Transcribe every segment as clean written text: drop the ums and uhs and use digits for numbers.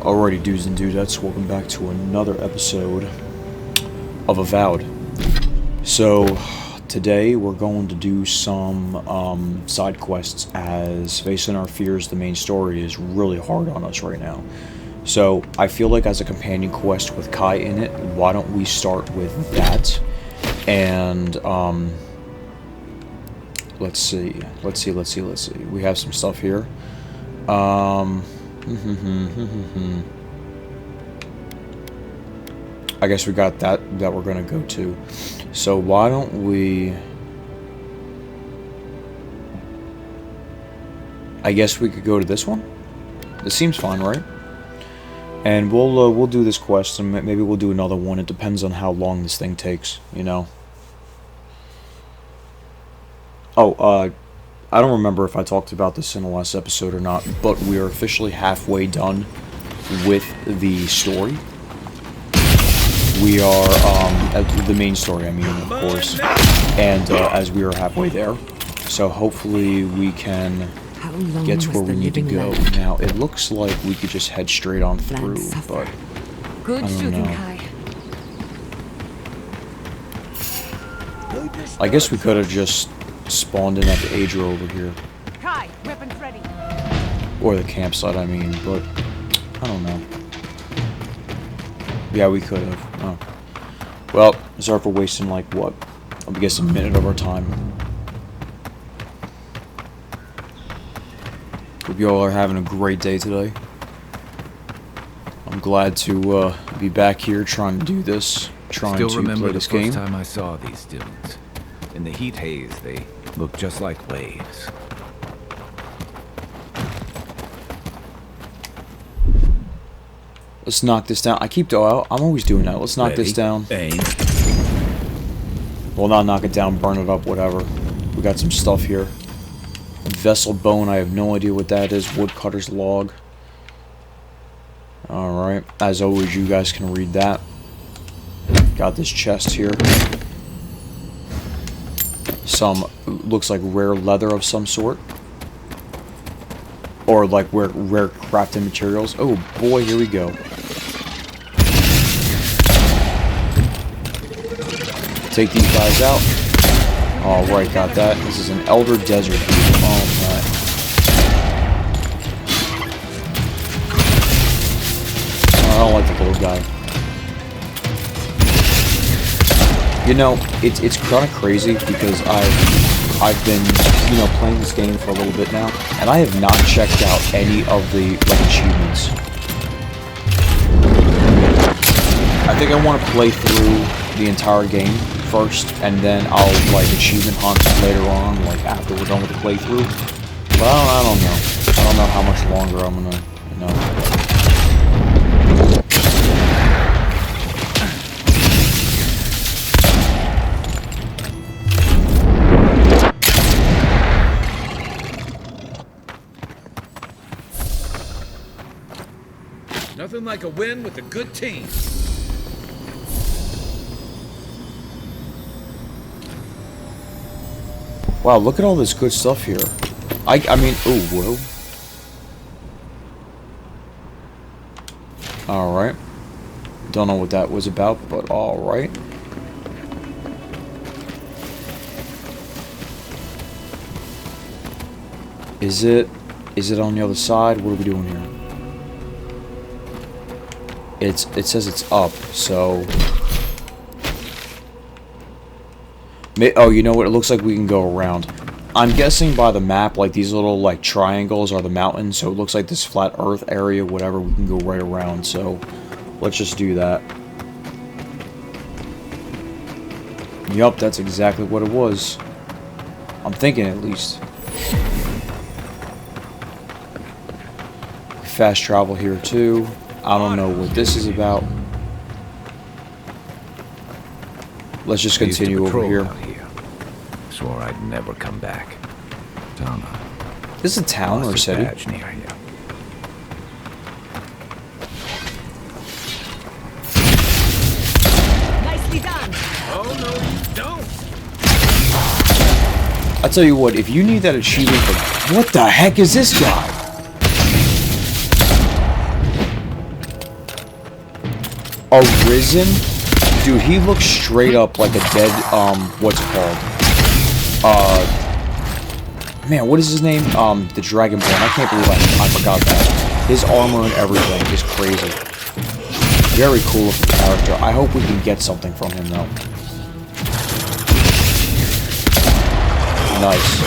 Alrighty, dudes and dudettes, welcome back to another episode of Avowed. So, today we're going to do some side quests, as facing our fears, the main story, is really hard on us right now. So, I feel like as a companion quest with Kai in it, why don't we start with that? And, let's see. We have some stuff here. I guess we got that we're gonna go to. So why don't we? I guess we could go to this one. This seems fine, right? And we'll do this quest, and maybe we'll do another one. It depends on how long this thing takes, you know. Oh, I don't remember if I talked about this in the last episode or not, but we are officially halfway done with the story. We are, the main story, I mean, of course, and as we are halfway there, so hopefully we can get to where we need to go. Now, it looks like we could just head straight on through, but I don't know. I guess we could have just spawned in at the Ager over here. Kai, weapons ready. Or the campsite, I mean, but I don't know. Yeah, we could have. Oh. Well, sorry for wasting, like, what? I guess a minute of our time. Hope you all are having a great day today. I'm glad to be back here trying to do this, trying to play this game. Still remember the first time I saw these dunes. In the heat haze, they look just like waves. Let's knock this down. I'm always doing that. Let's knock this down. Aim. Well, not knock it down, burn it up, whatever. We got some stuff here. Vessel bone, I have no idea what that is. Woodcutter's log. Alright. As always, you guys can read that. Got this chest here. Some, looks like rare leather of some sort. Or like rare crafting materials. Oh boy, here we go. Take these guys out. Alright, got that. This is an Elder Desert. Alright. I don't like the little guy. You know, it's kind of crazy because I've been, you know, playing this game for a little bit now, and I have not checked out any of the, like, achievements. I think I want to play through the entire game first, and then I'll, like, achievement hunt later on, like, after we're done with the playthrough. But I don't know. I don't know how much longer I'm gonna, you know. Nothing like a win with a good team. Wow, look at all this good stuff here. I mean, oh, whoa. Alright. Don't know what that was about, but alright. Is it on the other side? What are we doing here? It says it's up, so... Oh, you know what? It looks like we can go around. I'm guessing by the map, like, these little, like, triangles are the mountains, so it looks like this flat earth area, whatever, we can go right around, so... Let's just do that. Yup, that's exactly what it was. I'm thinking, at least. Fast travel here, too. I don't know what this is about. Let's just continue over here. Swore I'd never come back. Tama. This is a town or a city? Near you. Nicely done. Oh no, you don't. I tell you what, if you need that achievement for... What the heck is this guy? Arisen? Dude, he looks straight up like a dead, what's it called? Man, what is his name? The Dragonborn. I can't believe I forgot that. His armor and everything is crazy. Very cool looking character. I hope we can get something from him, though. Nice.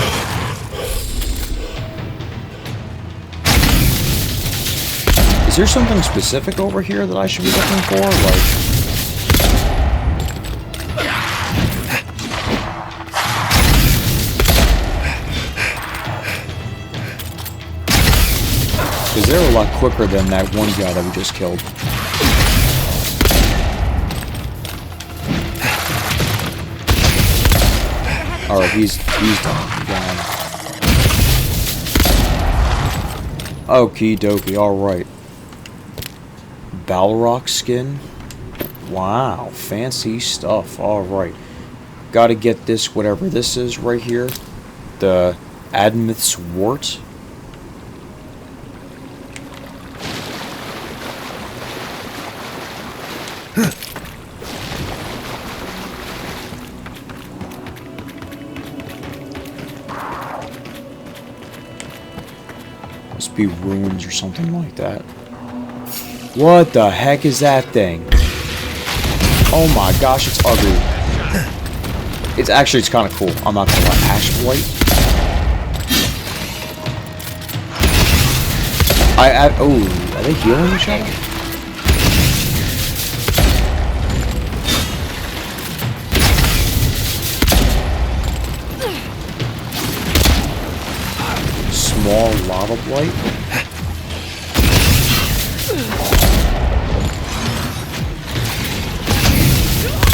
Is there something specific over here that I should be looking for? Like... Because they're a lot quicker than that one guy that we just killed. Alright, he's done. Okie dokie, alright. Balrog skin? Wow, fancy stuff. Alright. Gotta get this, whatever this is right here. The Admith's Wart. Must be ruins or something like that. What the heck is that thing? Oh my gosh, it's ugly. It's kind of cool. I'm not gonna lie. Ash Blight. Oh, are they healing each other? Small lava blight.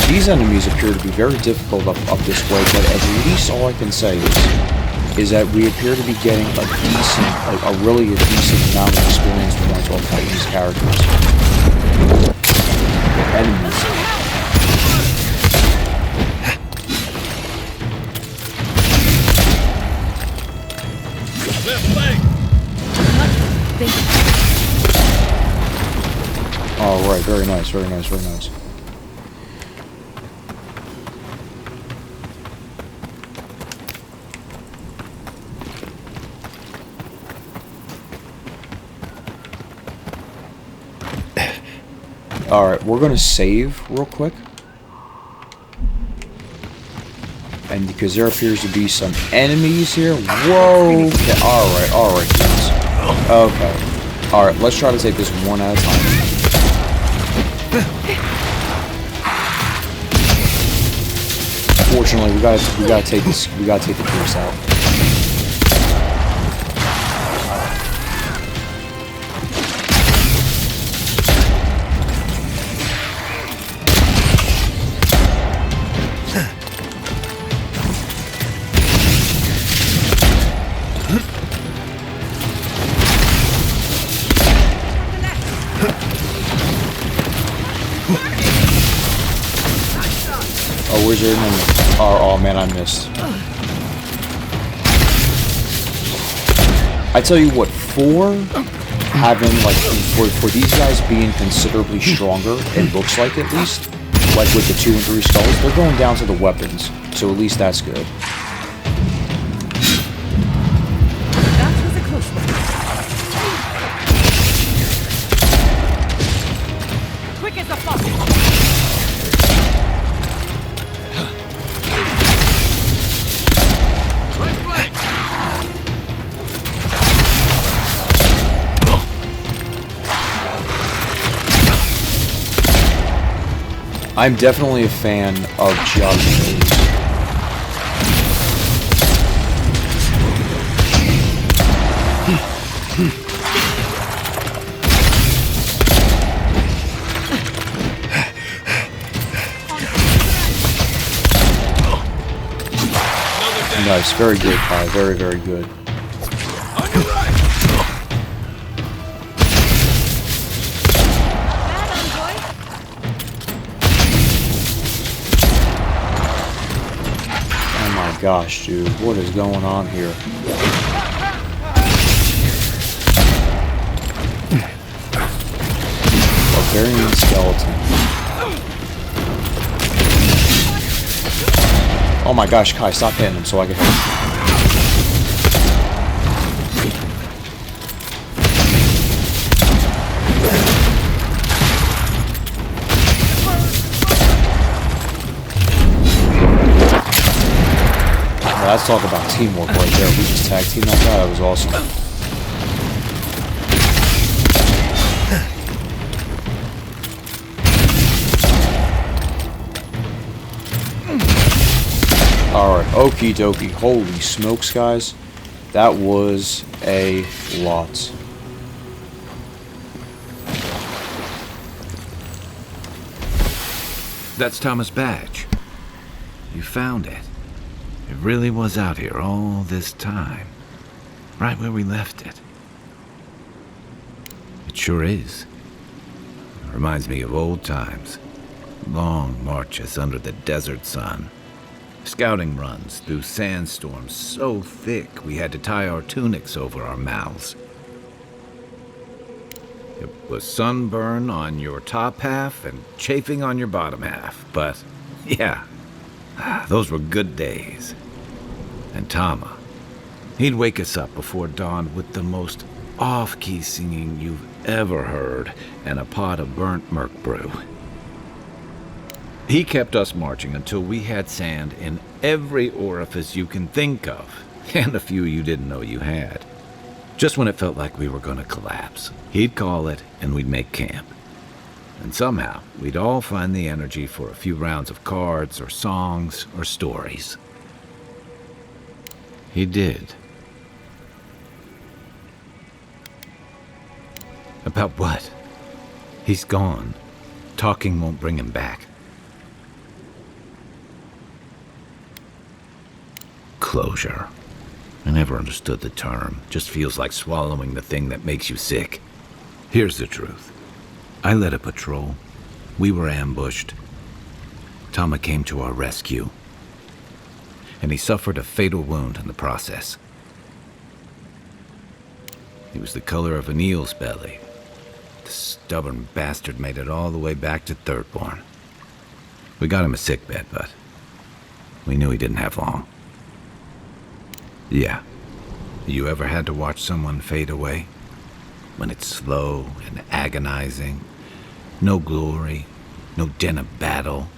These enemies appear to be very difficult up this way, but at least all I can say is that we appear to be getting a decent, a really decent amount of experience points while fighting these characters. Enemies. Alright, very nice, very nice, very nice. Alright, we're gonna save real quick. And because there appears to be some enemies here. Whoa! Okay, alright, guys. Okay. Alright, let's try to take this one at a time. Fortunately, we gotta take the curse out. Oh, where's your name? Oh man, I missed. I tell you what, for having, like, for these guys being considerably stronger, it looks like at least, like with the 2 and 3 skulls, they're going down to the weapons, so at least that's good. That was a close one. Quick as a fox. I'm definitely a fan of geography. Nice, very good, Kai. Very, very good. Gosh, dude, what is going on here? Barbarian skeleton. Oh my gosh, Kai, stop hitting him so I can hit him. Let's talk about teamwork right there. We just tag teamed that guy. That was awesome. Alright, okie dokie. Holy smokes, guys. That was a lot. That's Thomas' badge. You found it. It really was out here all this time. Right where we left it. It sure is. It reminds me of old times. Long marches under the desert sun. Scouting runs through sandstorms so thick we had to tie our tunics over our mouths. It was sunburn on your top half and chafing on your bottom half, but yeah, those were good days. And Tama, he'd wake us up before dawn with the most off-key singing you've ever heard and a pot of burnt merc brew. He kept us marching until we had sand in every orifice you can think of, and a few you didn't know you had. Just when it felt like we were going to collapse, he'd call it and we'd make camp. And somehow, we'd all find the energy for a few rounds of cards or songs or stories. He did. About what? He's gone. Talking won't bring him back. Closure. I never understood the term. Just feels like swallowing the thing that makes you sick. Here's the truth. I led a patrol. We were ambushed. Tama came to our rescue. And he suffered a fatal wound in the process. He was the color of an eel's belly. The stubborn bastard made it all the way back to Thirdborn. We got him a sickbed, but we knew he didn't have long. Yeah. You ever had to watch someone fade away? When it's slow and agonizing. No glory, no din of battle,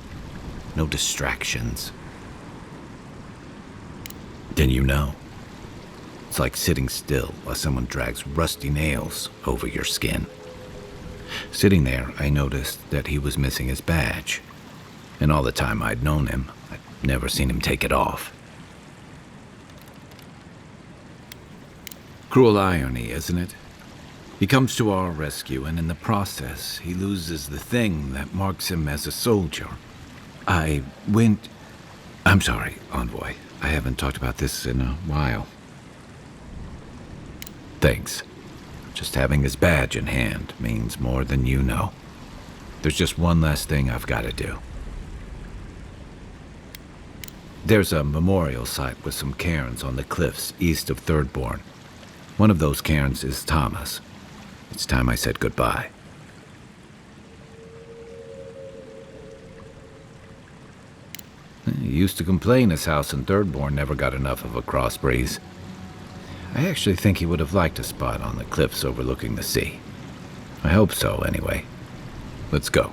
no distractions. Then you know. It's like sitting still while someone drags rusty nails over your skin. Sitting there, I noticed that he was missing his badge. And all the time I'd known him, I'd never seen him take it off. Cruel irony, isn't it? He comes to our rescue, and in the process, he loses the thing that marks him as a soldier. I'm sorry, Envoy. I haven't talked about this in a while. Thanks. Just having his badge in hand means more than you know. There's just one last thing I've got to do. There's a memorial site with some cairns on the cliffs east of Thirdborn. One of those cairns is Tama's. It's time I said goodbye. He used to complain his house in Thirdborn never got enough of a cross breeze. I actually think he would have liked a spot on the cliffs overlooking the sea. I hope so, anyway. Let's go.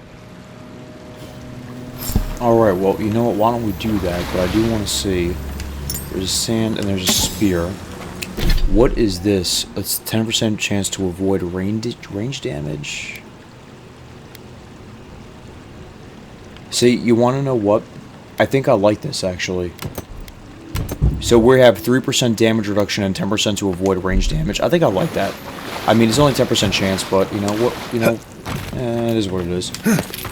Alright, well, you know what? Why don't we do that? But I do want to see. There's sand and there's a spear. What is this? It's 10% chance to avoid range damage. See, you want to know what? I think I like this, actually. So we have 3% damage reduction and 10% to avoid range damage. I think I like that. I mean, it's only 10% chance, but you know what? You know, it is what it is.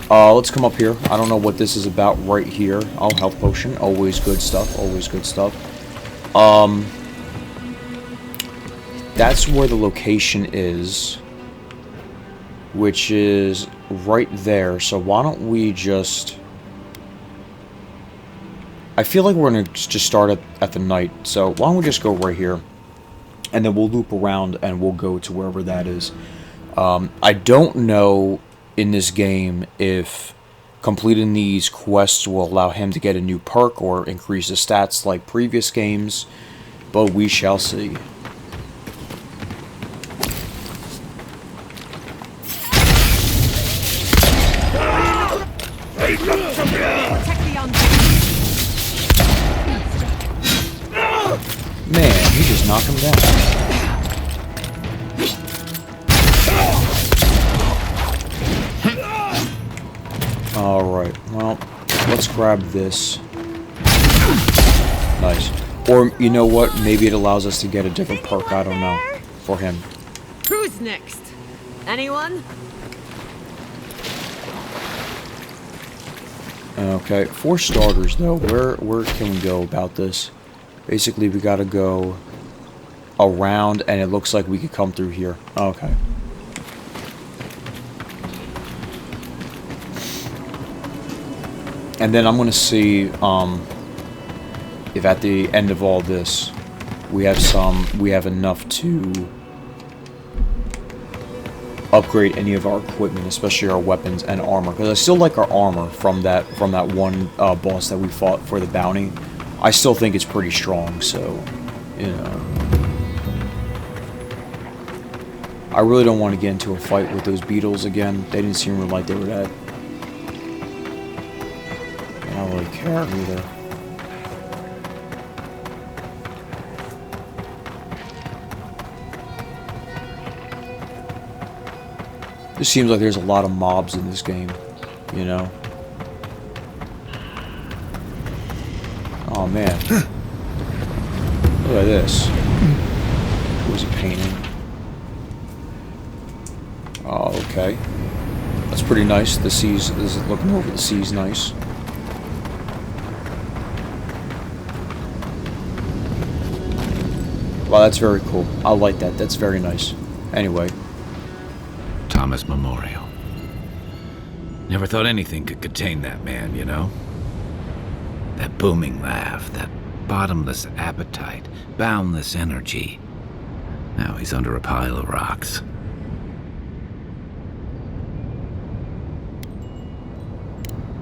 Let's come up here. I don't know what this is about right here. Oh, health potion. Always good stuff. Always good stuff. That's where the location is, which is right there. So why don't we just... I feel like we're going to just start at the night. So why don't we just go right here, and then we'll loop around and we'll go to wherever that is. I don't know in this game if completing these quests will allow him to get a new perk or increase his stats like previous games, but we shall see. Man, he just knocked him down. Alright, well, let's grab this. Nice. Or, you know what, maybe it allows us to get a different perk, I don't know, for him. Who's next? Anyone? Okay, for starters though, where can we go about this? Basically, we gotta go around, and it looks like we could come through here. Okay. And then I'm gonna see if at the end of all this we have enough to upgrade any of our equipment, especially our weapons and armor. Because I still like our armor from that one boss that we fought for the bounty. I still think it's pretty strong, so you know. I really don't want to get into a fight with those beetles again. They didn't seem like they were that. I don't really care either. It seems like there's a lot of mobs in this game, you know? Oh man. Look at this. What was he painting? Oh, okay. That's pretty nice. The sea's, this is looking over the sea's nice. Wow, that's very cool. I like that. That's very nice. Anyway. Thomas Memorial. Never thought anything could contain that man, you know? That booming laugh, that bottomless appetite, boundless energy. Now he's under a pile of rocks.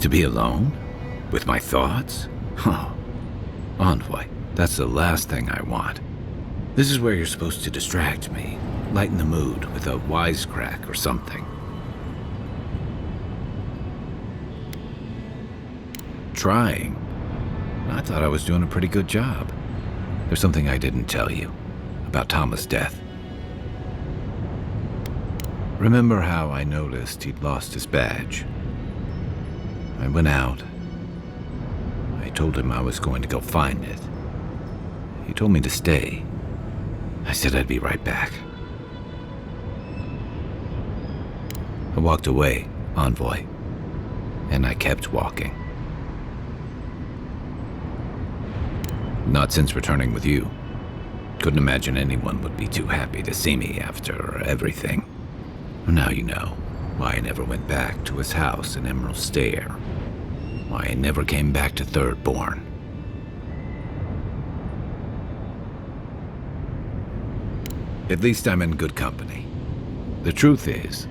To be alone? With my thoughts? Oh, Envoy, that's the last thing I want. This is where you're supposed to distract me, lighten the mood with a wisecrack or something. Trying? I thought I was doing a pretty good job. There's something I didn't tell you about Thomas' death. Remember how I noticed he'd lost his badge? I went out. I told him I was going to go find it. He told me to stay. I said I'd be right back. I walked away, Envoy, and I kept walking. Not since returning with you. Couldn't imagine anyone would be too happy to see me after everything. Now you know why I never went back to his house in Emerald Stair. Why I never came back to Thirdborn. At least I'm in good company. The truth is,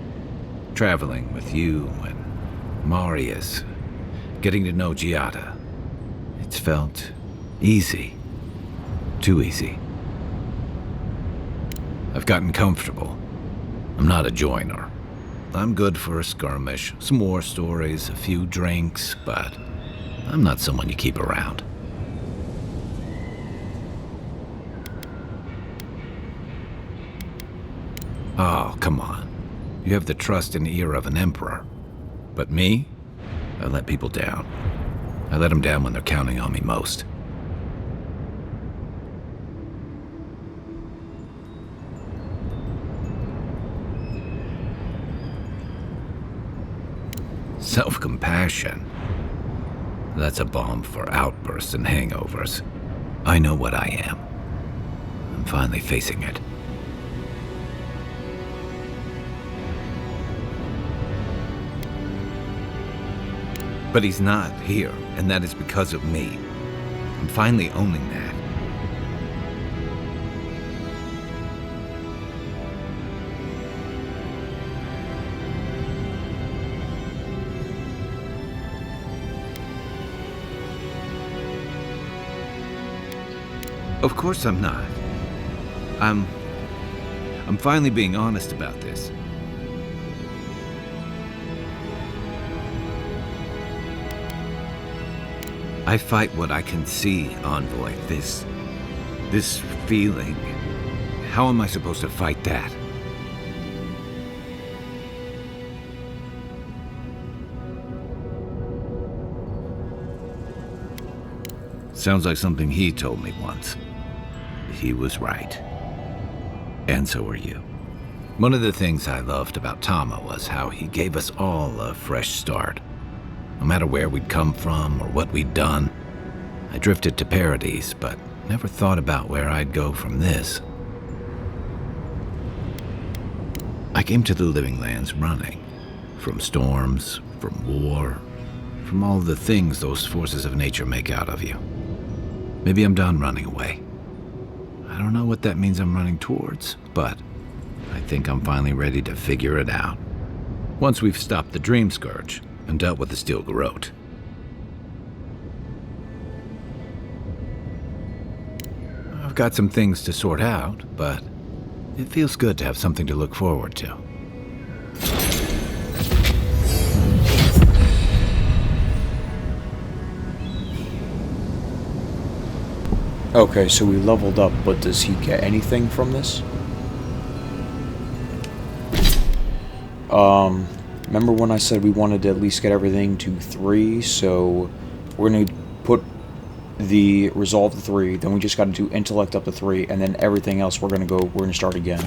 traveling with you and Marius, getting to know Giada, it's felt easy. Too easy. I've gotten comfortable. I'm not a joiner. I'm good for a skirmish, some war stories, a few drinks, but I'm not someone you keep around. Oh, come on. You have the trust and ear of an emperor. But me? I let people down. I let them down when they're counting on me most. Self-compassion. That's a balm for outbursts and hangovers. I know what I am. I'm finally facing it. But he's not here, and that is because of me. I'm finally owning that. Of course I'm not. I'm finally being honest about this. I fight what I can see, Envoy. This feeling. How am I supposed to fight that? Sounds like something he told me once. He was right. And so were you. One of the things I loved about Tama was how he gave us all a fresh start. No matter where we'd come from or what we'd done. I drifted to Paradise, but never thought about where I'd go from this. I came to the Living Lands running. From storms, from war, from all the things those forces of nature make out of you. Maybe I'm done running away. I don't know what that means I'm running towards, but I think I'm finally ready to figure it out. Once we've stopped the Dream Scourge and dealt with the Steel Garrote. I've got some things to sort out, but it feels good to have something to look forward to. Okay, so we leveled up, but does he get anything from this? Remember when I said we wanted to at least get everything to 3, so we're going to put the resolve to 3, then we just got to do intellect up to 3, and then everything else we're going to start again.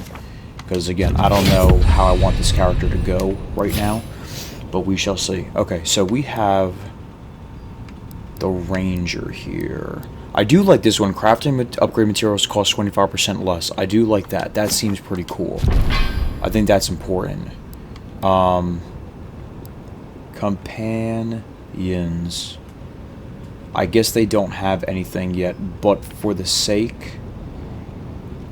Because again, I don't know how I want this character to go right now, but we shall see. Okay, so we have the Ranger here. I do like this one. Crafting upgrade materials cost 25% less. I do like that. That seems pretty cool. I think that's important. Companions. I guess they don't have anything yet, but for the sake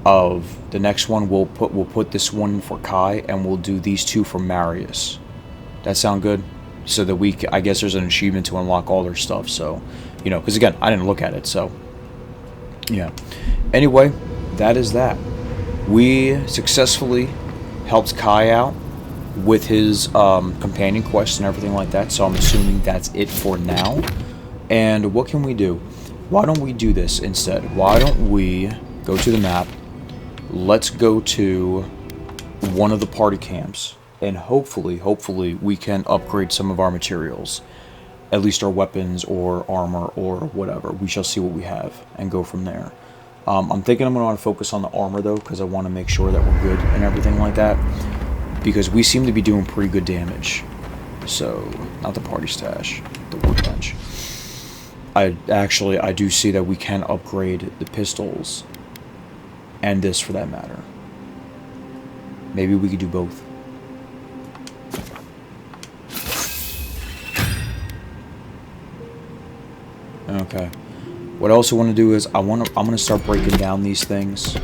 of the next one, we'll put this one for Kai, and we'll do these 2 for Marius. That sound good? So that I guess there's an achievement to unlock all their stuff, so, you know, because again, I didn't look at it, so, yeah. Anyway, that is that. We successfully helped Kai out with his companion quests and everything like that, so I'm assuming that's it for now. And what can we do? Why don't we do this instead? Why don't we go to the map, let's go to one of the party camps, and hopefully we can upgrade some of our materials. At least our weapons or armor or whatever. We shall see what we have and go from there. I'm thinking I'm going to want to focus on the armor though, because I want to make sure that we're good and everything like that. Because we seem to be doing pretty good damage. So, not the party stash, the workbench. I do see that we can upgrade the pistols. And this for that matter. Maybe we could do both. Okay. What I also want to do is I'm going to start breaking down these things.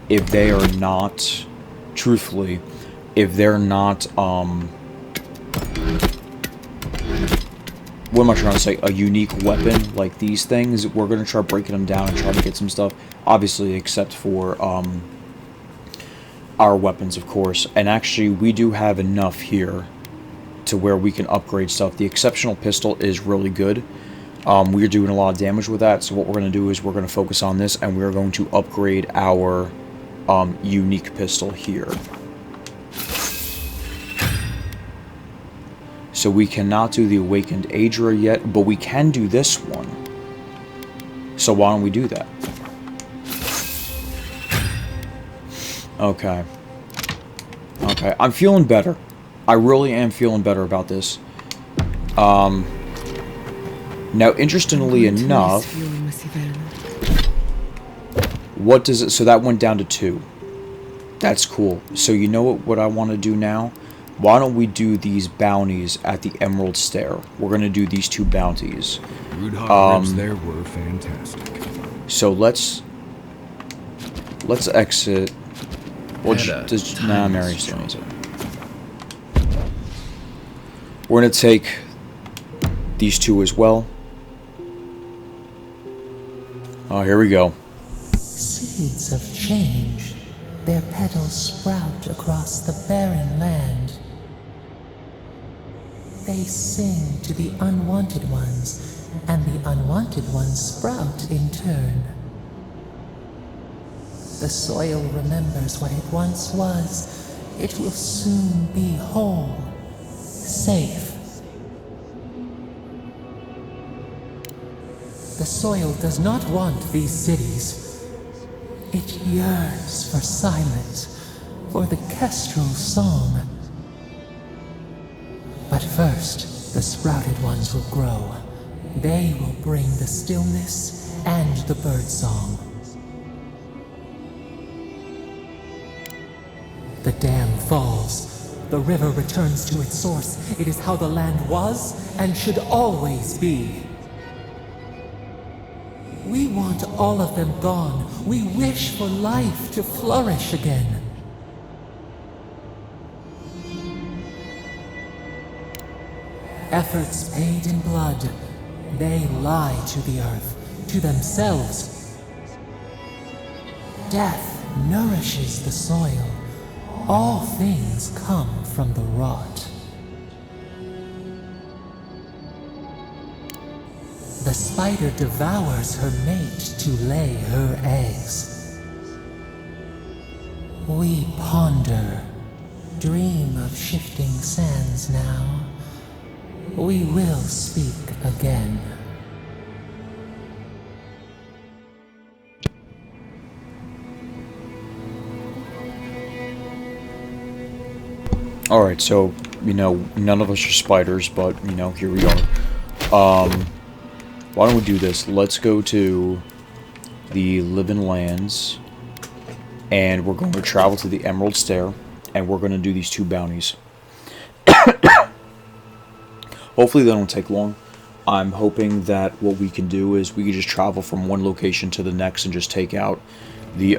If they are not, truthfully, if they're not, what am I trying to say? A unique weapon like these things, we're going to try breaking them down and try to get some stuff. Obviously, except for our weapons, of course. And actually, we do have enough here to where we can upgrade stuff. The exceptional pistol is really good. We're doing a lot of damage with that, so what we're going to do is we're going to focus on this, and we're going to upgrade our unique pistol here. So we cannot do the Awakened Adra yet, but we can do this one. So why don't we do that? Okay. Okay, I'm feeling better. I really am feeling better about this. Now, interestingly enough, what does it... So that went down to 2. That's cool. So you know what I want to do now? Why don't we do these bounties at the Emerald Stair? We're going to do these 2 bounties. Ribs there were fantastic. So let's exit. Well, nah, Mary's doing it. We're going to take these 2 as well. Oh, here we go. Seeds of change, their petals sprout across the barren land. They sing to the unwanted ones, and the unwanted ones sprout in turn. The soil remembers what it once was. It will soon be whole, safe. The soil does not want these cities. It yearns for silence, for the kestrel song. But first, the sprouted ones will grow. They will bring the stillness and the birdsong. The dam falls. The river returns to its source. It is how the land was and should always be. We want all of them gone. We wish for life to flourish again. Efforts paid in blood. They lie to the earth, to themselves. Death nourishes the soil. All things come from the rot. The spider devours her mate to lay her eggs. We ponder, dream of shifting sands now. We will speak again. Alright, so, none of us are spiders, but, here we are. Why don't we do this? Let's go to the Living Lands, and we're going to travel to the Emerald Stair, and we're going to do these 2 bounties. Hopefully they don't take long. I'm hoping that what we can do is we can just travel from one location to the next and just take out the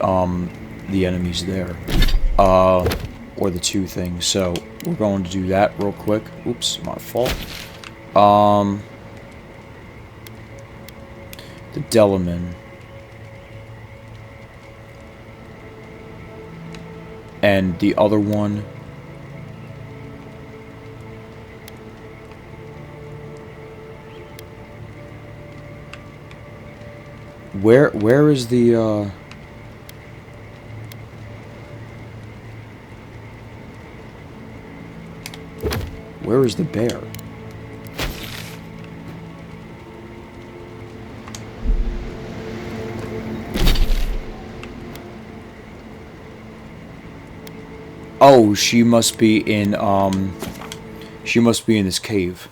enemies there. Or the 2 things. So we're going to do that real quick. Oops, my fault. The Delaman. And the other one. Where is the where is the bear? Oh, she must be in this cave.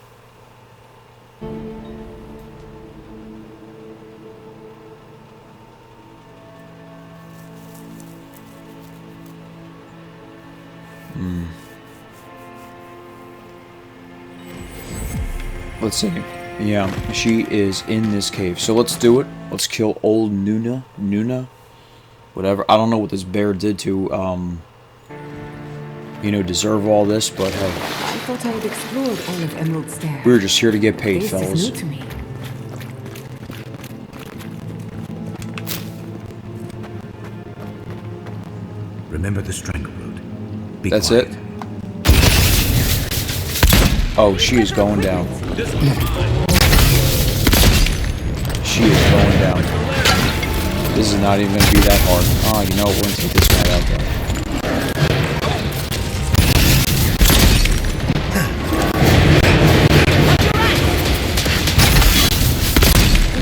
Let's see. Yeah, she is in this cave. So let's do it. Let's kill old Nuna. Whatever. I don't know what this bear did to, deserve all this, but hey. I thought I had explored all of Emerald Stair. We're just here to get paid, This fellas. is new to me. Remember the strangle root. Be That's quiet. it? Oh, she is going down. She is going down. This is not even going to be that hard. Oh, you know what? We're going to take this guy out there.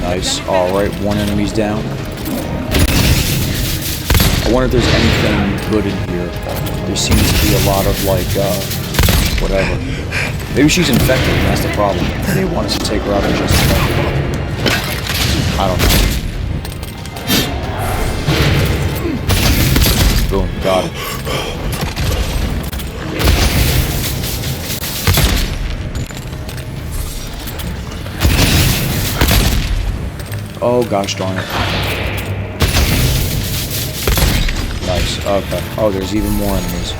Nice. Alright, 1 enemy's down. I wonder if there's anything good in here. There seems to be a lot of, whatever. Maybe she's infected, and that's the problem. They want us to take her out and just infect her. I don't know. Boom, got it. Oh, gosh darn it. Nice, okay. Oh, there's even more enemies.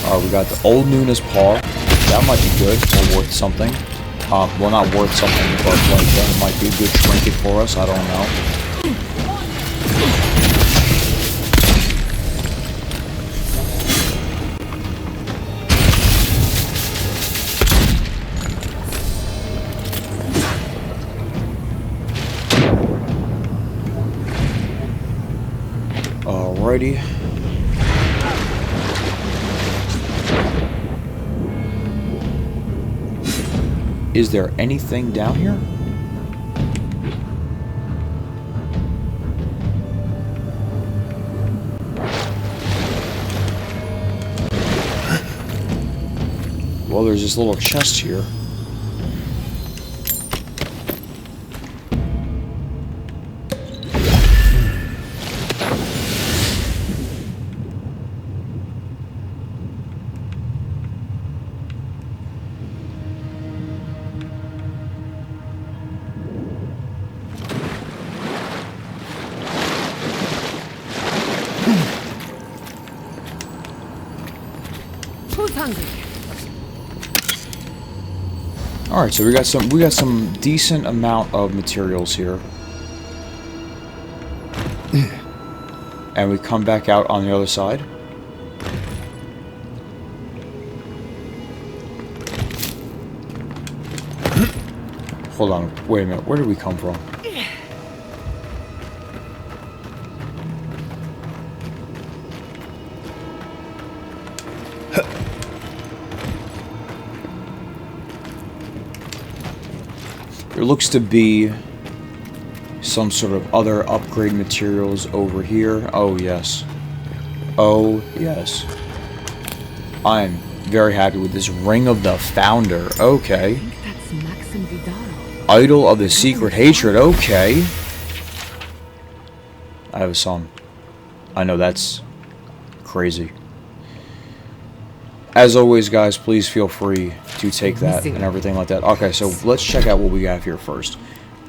Alright, we got the old Nuna's paw. That might be good, or worth something. Well, not worth something, but, it might be a good trinket for us, I don't know. Alrighty. Is there anything down here? Well, there's this little chest here. Who's hungry? All right, so we got some decent amount of materials here, and we come back out on the other side. Hold on, wait a minute. Where did we come from? There looks to be some sort of other upgrade materials over here. Oh, yes. Oh, yes. I'm very happy with this Ring of the Founder. Okay. I think that's Maxim Vidal. Idol of the Secret Hatred. Okay. I have a son. I know that's crazy. As always, guys, please feel free to take that and everything like that. Okay, so let's check out what we have here first.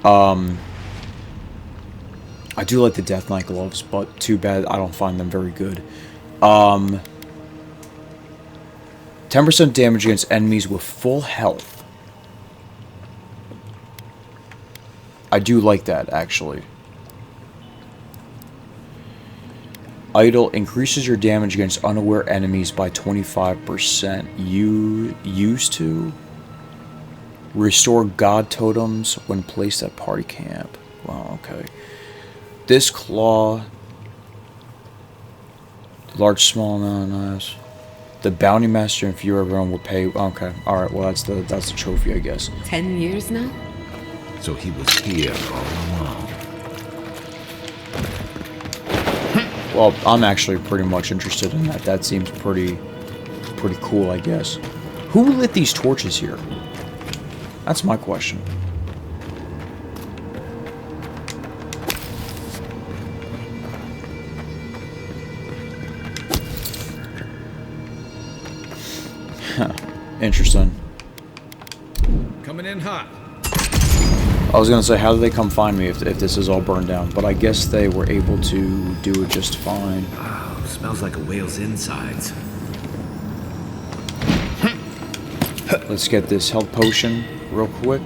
I do like the Death Knight gloves, but too bad I don't find them very good. 10% damage against enemies with full health. I do like that, actually. Idol increases your damage against unaware enemies by 25%. You used to restore god totems when placed at party camp. Wow, okay. This claw, large, small, no, nice. The bounty master and few everyone will pay. Okay, all right. Well, that's the trophy, I guess. 10 years now? So he was here all along. Well, I'm actually pretty much interested in that. That seems pretty cool, I guess. Who lit these torches here? That's my question. Huh. Interesting. Coming in hot. I was gonna say, how did they come find me if this is all burned down? But I guess they were able to do it just fine. Oh, smells like a whale's insides. Let's get this health potion real quick.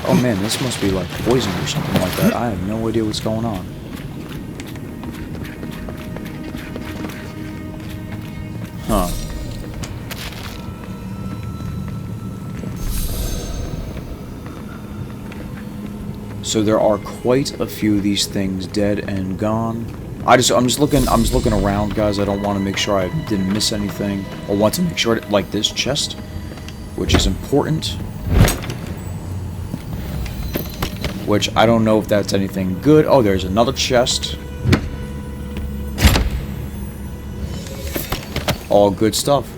Oh man, this must be like poison or something like that. I have no idea what's going on. Huh. So there are quite a few of these things dead and gone. I'm just looking around, guys. I don't want to make sure I didn't miss anything. I want to make sure, like this chest, which is important. Which I don't know if that's anything good. Oh, there's another chest. All good stuff.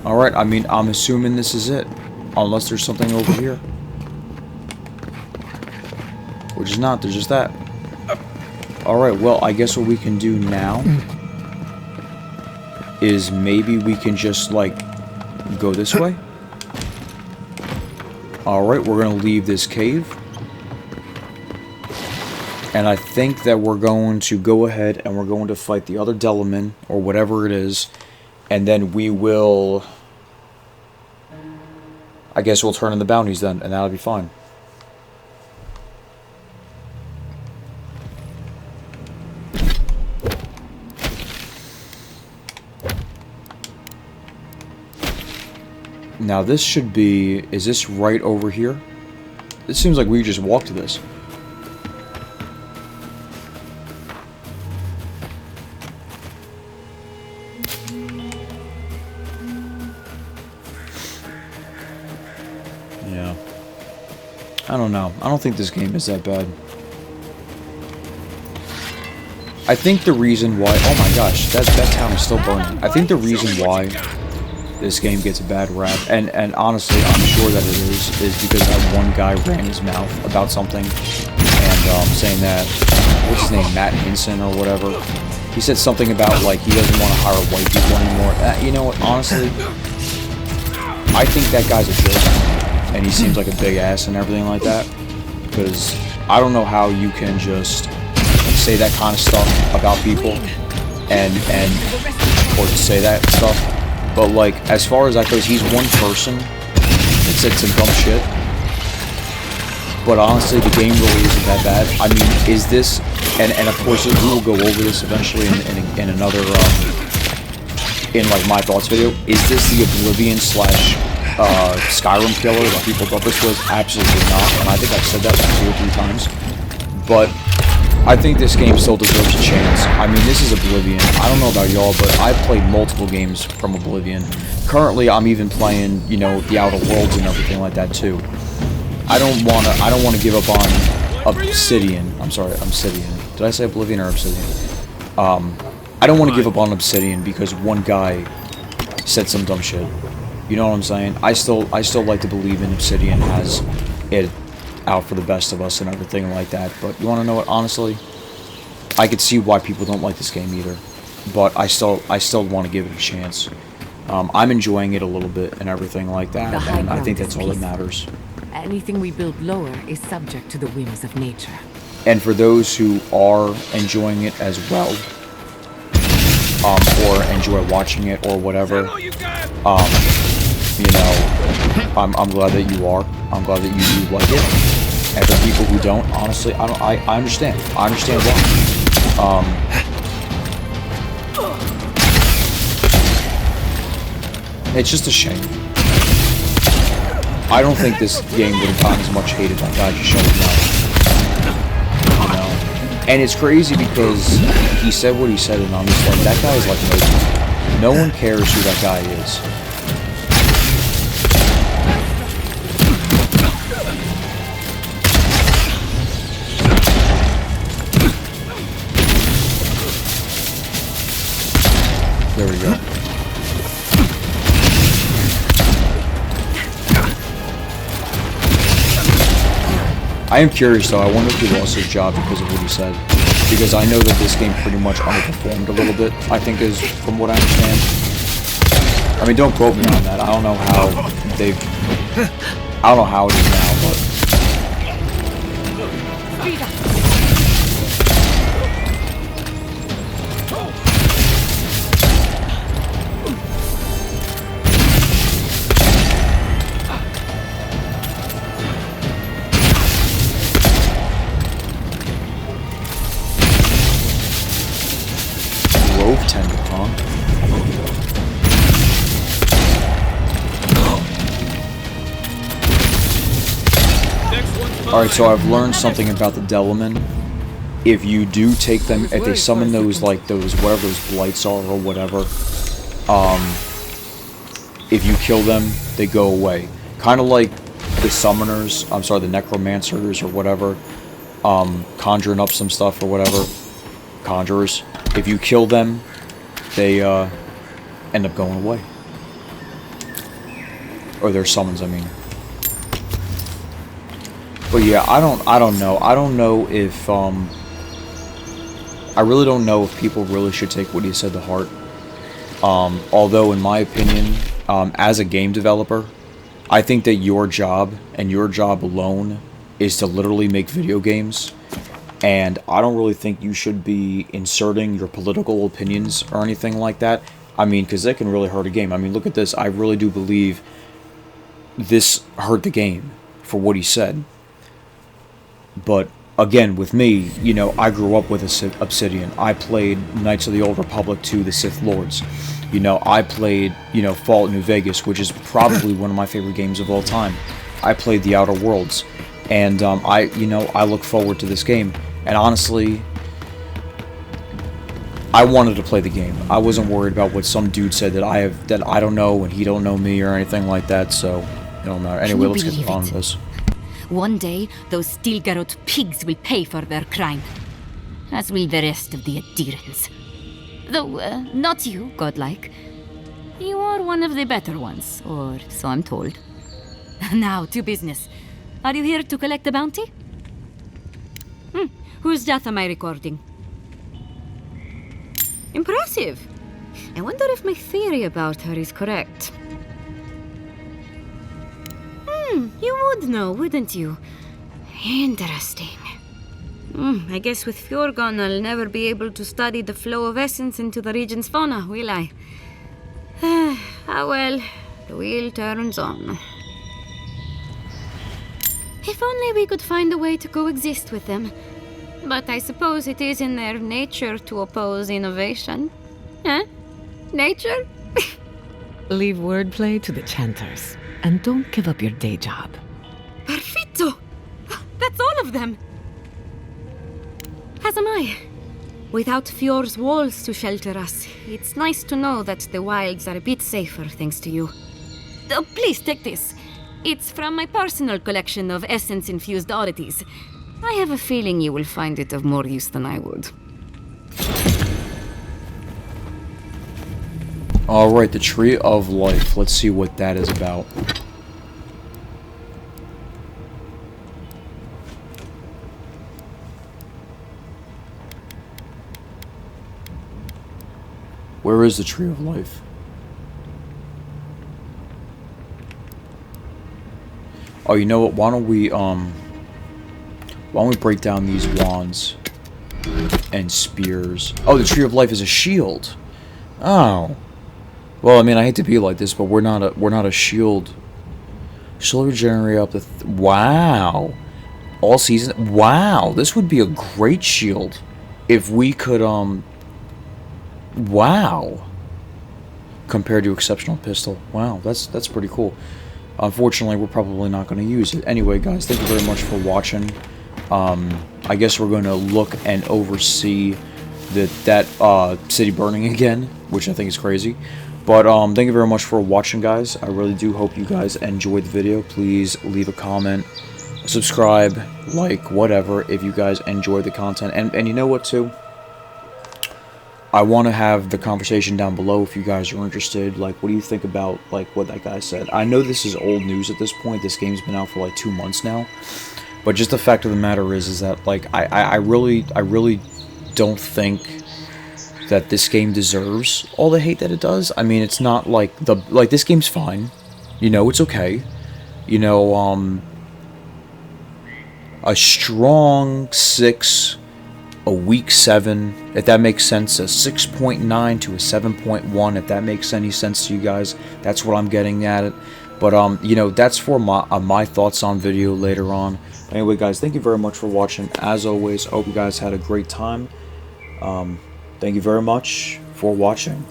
Alright, I mean, I'm assuming this is it. Unless there's something over here. Which is not, there's just that. Alright, well, I guess what we can do now is maybe we can just, like, go this way. Alright, we're going to leave this cave. And I think that we're going to go ahead and we're going to fight the other Delaman, or whatever it is. And then we will... I guess we'll turn in the bounties then, and that'll be fine. Now this should be... Is this right over here? It seems like we just walked to this. Yeah. I don't know. I don't think this game is that bad. I think the reason why... Oh my gosh, that town is still burning. I think the reason why this game gets a bad rap, and honestly, I'm sure that it is because that one guy ran his mouth about something, and saying that, what's his name, Matt Hinson or whatever, he said something about, like, he doesn't want to hire white people anymore. You know what, honestly, I think that guy's a jerk, and he seems like a big ass and everything like that, because I don't know how you can just say that kind of stuff about people, or just say that stuff. But, like, as far as that goes, he's one person that said some dumb shit. But honestly, the game really isn't that bad. I mean, is this... And of course, we will go over this eventually in another... in, like, my thoughts video. Is this the Oblivion / Skyrim killer that people thought this was? Absolutely not. And I think I've said that like 2 or 3 times. But... I think this game still deserves a chance. I mean, this is Oblivion. I don't know about y'all, but I've played multiple games from Oblivion. Currently, I'm even playing, you know, the Outer Worlds and everything like that too. I don't wanna give up on Obsidian. I'm sorry, Obsidian. Did I say Oblivion or Obsidian? I don't want to give up on Obsidian because one guy said some dumb shit. You know what I'm saying? I still like to believe in Obsidian has it out for the best of us and everything like that, but you want to know what, honestly, I could see why people don't like this game either, but I still want to give it a chance. I'm enjoying it a little bit and everything like that, and I think that's all that matters. Anything we build lower is subject to the whims of nature. And for those who are enjoying it as well, or enjoy watching it or whatever, you know, I'm glad that you are. I'm glad that you do like it. And for people who don't, honestly, I understand. I understand why. It's just a shame. I don't think this game would have gotten as much hate if that guy just shut his mouth. You know? And it's crazy because he said what he said, and I'm just like, that guy is like nobody. No one cares who that guy is. There we go. I am curious though, I wonder if he lost his job because of what he said. Because I know that this game pretty much underperformed a little bit, I think is from what I understand. I mean, don't quote me on that. I don't know how I don't know how it is now, but... Alright, so I've learned something about the Delaman. If you do take them, if they summon those, like, whatever those blights are or whatever, if you kill them, they go away. Kind of like the summoners, I'm sorry, the necromancers or whatever, conjuring up some stuff or whatever, conjurers. If you kill them, they, end up going away. Or their summons, I mean. But yeah, I don't know. I don't know if, I really don't know if people really should take what he said to heart. Although, in my opinion, as a game developer, I think that your job, and your job alone, is to literally make video games. And I don't really think you should be inserting your political opinions or anything like that. I mean, because that can really hurt a game. I mean, look at this. I really do believe this hurt the game for what he said. But, again, with me, you know, I grew up with Obsidian. I played Knights of the Old Republic to the Sith Lords. You know, I played, you know, Fallout New Vegas, which is probably one of my favorite games of all time. I played The Outer Worlds, and I look forward to this game. And honestly, I wanted to play the game. I wasn't worried about what some dude said that I don't know and he don't know me or anything like that. So it don't matter. Anyway, let's get on with this. One day, those Stilgarot pigs will pay for their crime, as will the rest of the adherents. Though, not you, godlike. You are one of the better ones, or so I'm told. Now, to business. Are you here to collect a bounty? Whose death am I recording? Impressive. I wonder if my theory about her is correct. You would know, wouldn't you? Interesting. I guess with Fjorgon, I'll never be able to study the flow of essence into the region's fauna, will I? Well, the wheel turns on. If only we could find a way to coexist with them. But I suppose it is in their nature to oppose innovation. Huh? Nature? Leave wordplay to the chanters, and don't give up your day job. Perfetto! That's all of them! As am I. Without Fjord's walls to shelter us, it's nice to know that the wilds are a bit safer thanks to you. Oh, please take this. It's from my personal collection of essence-infused oddities. I have a feeling you will find it of more use than I would. Alright, the Tree of Life. Let's see what that is about. Where is the Tree of Life? Oh, you know what? Why don't we break down these wands and spears? Oh, the Tree of Life is a shield. Oh. Well, I mean, I hate to be like this, but we're not a shield. Shield regenerate up to wow. All season. Wow, this would be a great shield if we could wow. Compared to exceptional pistol. Wow, that's pretty cool. Unfortunately, we're probably not going to use it. Anyway, guys, thank you very much for watching. I guess we're going to look and oversee that city burning again, which I think is crazy. But thank you very much for watching, guys. I really do hope you guys enjoyed the video. Please leave a comment, subscribe, like, whatever, if you guys enjoy the content. And you know what, too? I want to have the conversation down below if you guys are interested. Like, what do you think about, like, what that guy said? I know this is old news at this point. This game's been out for, like, 2 months now. But just the fact of the matter is that, like, I really don't think that this game deserves all the hate that it does. I mean, it's not like this game's fine. You know, it's okay. You know, a strong 6, a weak 7, if that makes sense, a 6.9 to a 7.1, if that makes any sense to you guys. That's what I'm getting at it. But, you know, that's for my thoughts on video later on. Anyway, guys, thank you very much for watching. As always, I hope you guys had a great time. Thank you very much for watching.